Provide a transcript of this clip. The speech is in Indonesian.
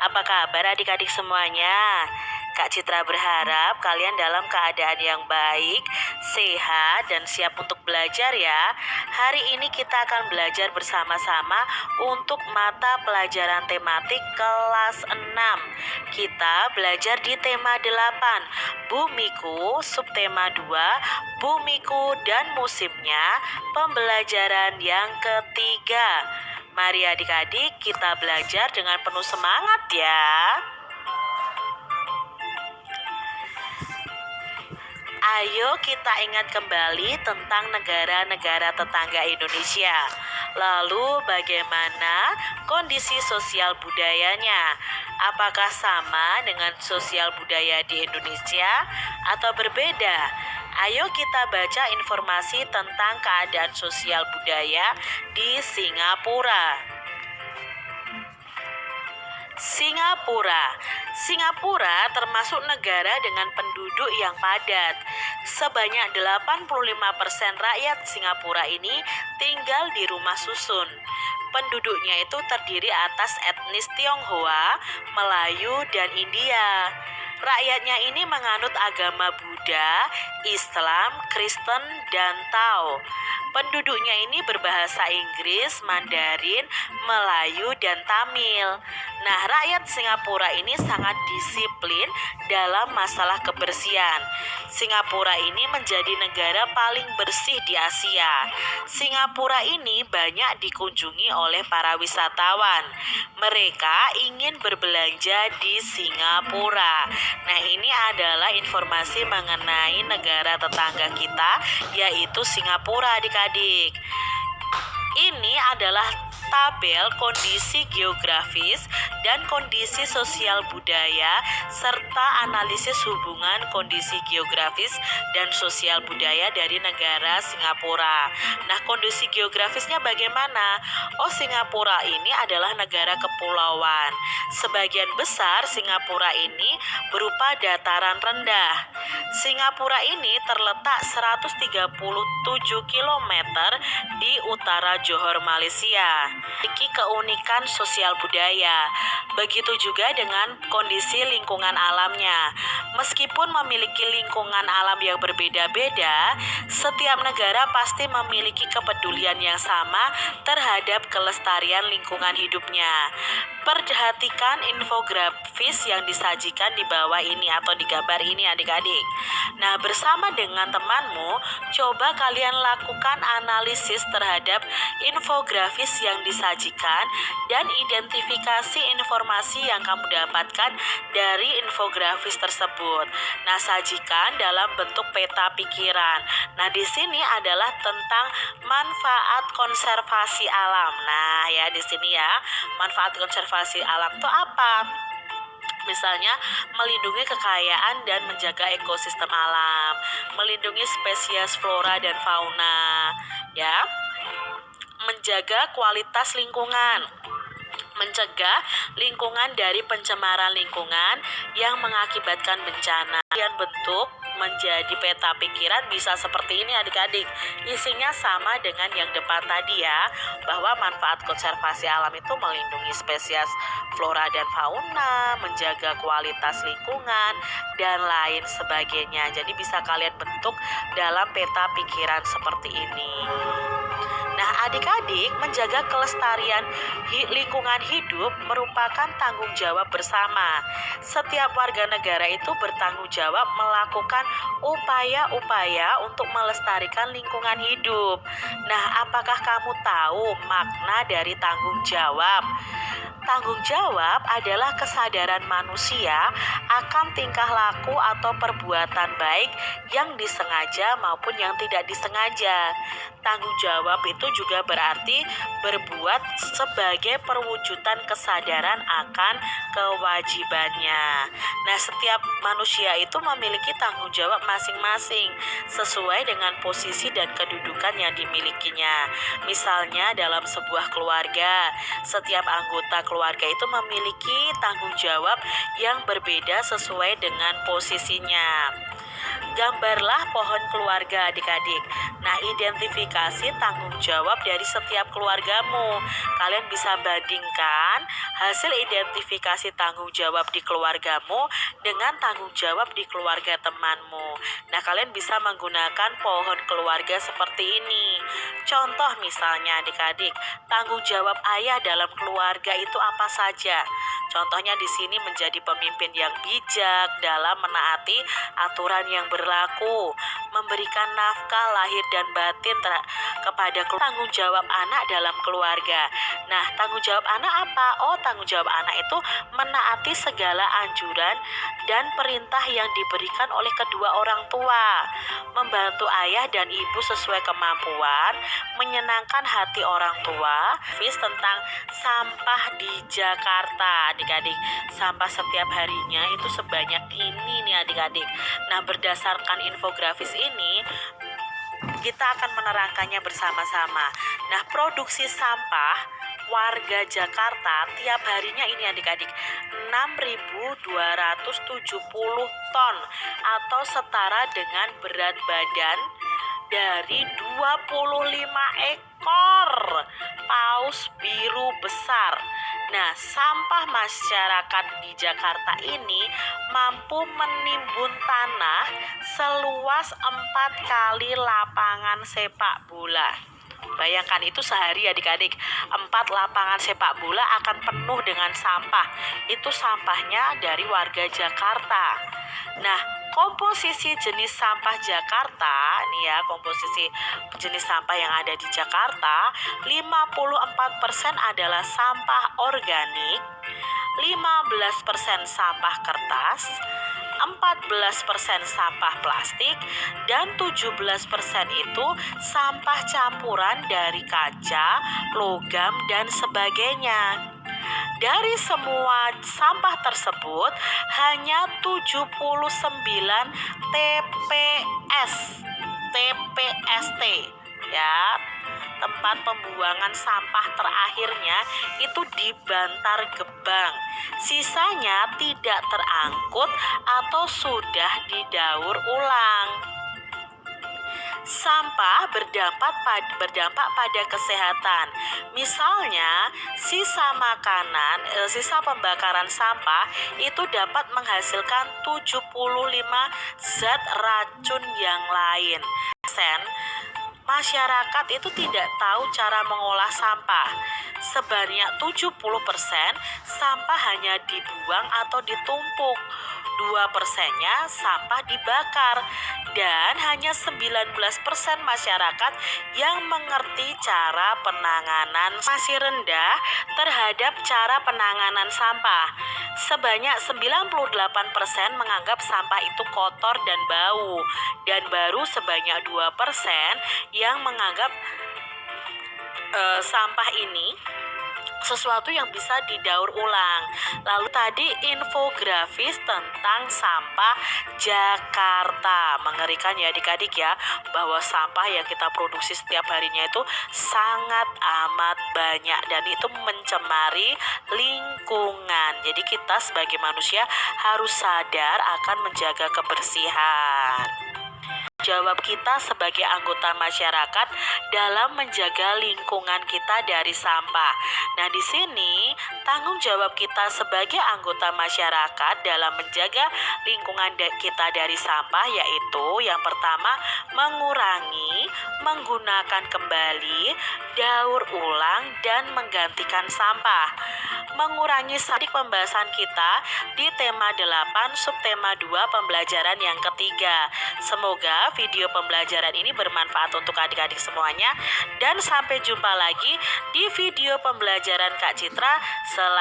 Apa kabar adik-adik semuanya? Kak Citra berharap kalian dalam keadaan yang baik, sehat, dan siap untuk belajar ya. Hari ini kita akan belajar bersama-sama untuk mata pelajaran tematik kelas 6. Kita belajar di tema 8, Bumiku, subtema 2, Bumiku dan musimnya, pembelajaran yang ketiga. Mari adik-adik kita belajar dengan penuh semangat ya. Ayo kita ingat kembali tentang negara-negara tetangga Indonesia. Lalu bagaimana kondisi sosial budayanya? Apakah sama dengan sosial budaya di Indonesia atau berbeda? Ayo kita baca informasi tentang keadaan sosial budaya di Singapura. Singapura termasuk negara dengan penduduk yang padat. Sebanyak 85% rakyat Singapura ini tinggal di rumah susun. Penduduknya itu terdiri atas etnis Tionghoa, Melayu, dan India. Rakyatnya ini menganut agama Buddha, Islam, Kristen, dan Tao. Penduduknya ini berbahasa Inggris, Mandarin, Melayu, dan Tamil. Nah, rakyat Singapura ini sangat disiplin dalam masalah kebersihan. Singapura ini menjadi negara paling bersih di Asia. Singapura ini banyak dikunjungi oleh para wisatawan. Mereka ingin berbelanja di Singapura. Nah, ini adalah informasi mengenai negara tetangga kita, yaitu Singapura adik-adik. Ini adalah tabel kondisi geografis dan kondisi sosial budaya serta analisis hubungan kondisi geografis dan sosial budaya dari negara Singapura. Nah, kondisi geografisnya bagaimana? Singapura ini adalah negara kepulauan. Sebagian besar Singapura ini berupa dataran rendah. Singapura ini terletak 137 km di utara Johor, Malaysia. Memiliki keunikan sosial budaya. Begitu juga dengan kondisi lingkungan alamnya. Meskipun memiliki lingkungan alam yang berbeda-beda, setiap negara pasti memiliki kepedulian yang sama terhadap kelestarian lingkungan hidupnya. Perhatikan infografis yang disajikan di bawah ini atau di gambar ini adik-adik. Nah, bersama dengan temanmu, coba kalian lakukan analisis terhadap infografis yang disajikan dan identifikasi informasi yang kamu dapatkan dari infografis tersebut. Nah, sajikan dalam bentuk peta pikiran. Nah, di sini adalah tentang manfaat konservasi alam. Nah, ya di sini ya, manfaat konservasi alam itu apa? Misalnya melindungi kekayaan dan menjaga ekosistem alam, melindungi spesies flora dan fauna, ya, menjaga kualitas lingkungan, mencegah lingkungan dari pencemaran lingkungan yang mengakibatkan bencana. Dan bentuk menjadi peta pikiran bisa seperti ini adik-adik. Isinya sama dengan yang depan tadi ya, bahwa manfaat konservasi alam itu melindungi spesies flora dan fauna, menjaga kualitas lingkungan, dan lain sebagainya. Jadi bisa kalian bentuk dalam peta pikiran seperti ini. Nah, adik-adik, menjaga kelestarian lingkungan hidup merupakan tanggung jawab bersama. Setiap warga negara itu bertanggung jawab melakukan upaya-upaya untuk melestarikan lingkungan hidup. Nah, apakah kamu tahu makna dari tanggung jawab? Tanggung jawab adalah kesadaran manusia akan tingkah laku atau perbuatan baik yang disengaja maupun yang tidak disengaja. Tanggung jawab itu juga berarti berbuat sebagai perwujudan kesadaran akan kewajibannya. Nah, setiap manusia itu memiliki tanggung jawab masing-masing sesuai dengan posisi dan kedudukan yang dimilikinya. Misalnya dalam sebuah keluarga, setiap anggota keluarga itu memiliki tanggung jawab yang berbeda sesuai dengan posisinya. Gambarlah pohon keluarga adik-adik. Nah, identifikasi tanggung jawab dari setiap keluargamu. Kalian bisa bandingkan hasil identifikasi tanggung jawab di keluargamu dengan tanggung jawab di keluarga temanmu. Nah, kalian bisa menggunakan pohon keluarga seperti ini. Contoh misalnya adik-adik, tanggung jawab ayah dalam keluarga itu apa saja? Contohnya di sini menjadi pemimpin yang bijak dalam menaati aturan yang berlaku, memberikan nafkah lahir dan batin kepada tanggung jawab anak dalam keluarga. Nah, tanggung jawab anak apa? Oh, tanggung jawab anak itu menaati segala anjuran dan perintah yang diberikan oleh kedua orang tua, membantu ayah dan ibu sesuai kemampuan, menyenangkan hati orang tua. Tentang sampah di Jakarta adik-adik, sampah setiap harinya itu sebanyak ini nih adik-adik. Nah, berdasarkan infografis ini kita akan menerangkannya bersama-sama. Nah, produksi sampah warga Jakarta tiap harinya ini adik-adik 6.270 ton atau setara dengan berat badan dari 25 ekor paus biru besar. Nah, sampah masyarakat di Jakarta ini mampu menimbun tanah seluas 4 kali lapangan sepak bola. Bayangkan itu sehari adik-adik, 4 lapangan sepak bola akan penuh dengan sampah. Itu sampahnya dari warga Jakarta. Nah, komposisi jenis sampah Jakarta, nih ya, komposisi jenis sampah yang ada di Jakarta, 54% adalah sampah organik, 15% sampah kertas, 14% sampah plastik, dan 17% itu sampah campuran dari kaca, logam, dan sebagainya. Dari semua sampah tersebut, hanya 79 TPST ya, tempat pembuangan sampah terakhirnya itu di Bantar Gebang. Sisanya tidak terangkut atau sudah didaur ulang. Sampah berdampak pada kesehatan. Misalnya, sisa makanan, sisa pembakaran sampah itu dapat menghasilkan 75 zat racun yang lain. Masyarakat itu tidak tahu cara mengolah sampah. Sebanyak 70% sampah hanya dibuang atau ditumpuk. 2%-nya sampah dibakar, dan hanya 19% masyarakat yang mengerti cara penanganan. Masih rendah terhadap cara penanganan sampah. Sebanyak 98% menganggap sampah itu kotor dan bau, dan baru sebanyak 2% yang menganggap sampah ini sesuatu yang bisa didaur ulang. Lalu tadi infografis tentang sampah Jakarta. Mengerikan ya adik-adik ya, bahwa sampah yang kita produksi setiap harinya itu sangat amat banyak dan itu mencemari lingkungan. Jadi kita sebagai manusia harus sadar akan menjaga kebersihan. Jawab kita sebagai anggota masyarakat dalam menjaga lingkungan kita dari sampah. Nah, di sini tanggung jawab kita sebagai anggota masyarakat dalam menjaga lingkungan kita dari sampah yaitu yang pertama, mengurangi, menggunakan kembali, daur ulang, dan menggantikan sampah. Mengurangi sampah pembahasan kita di tema 8 subtema 2 pembelajaran yang ketiga. Semoga video pembelajaran ini bermanfaat untuk adik-adik semuanya, dan sampai jumpa lagi di video pembelajaran Kak Citra selanjutnya.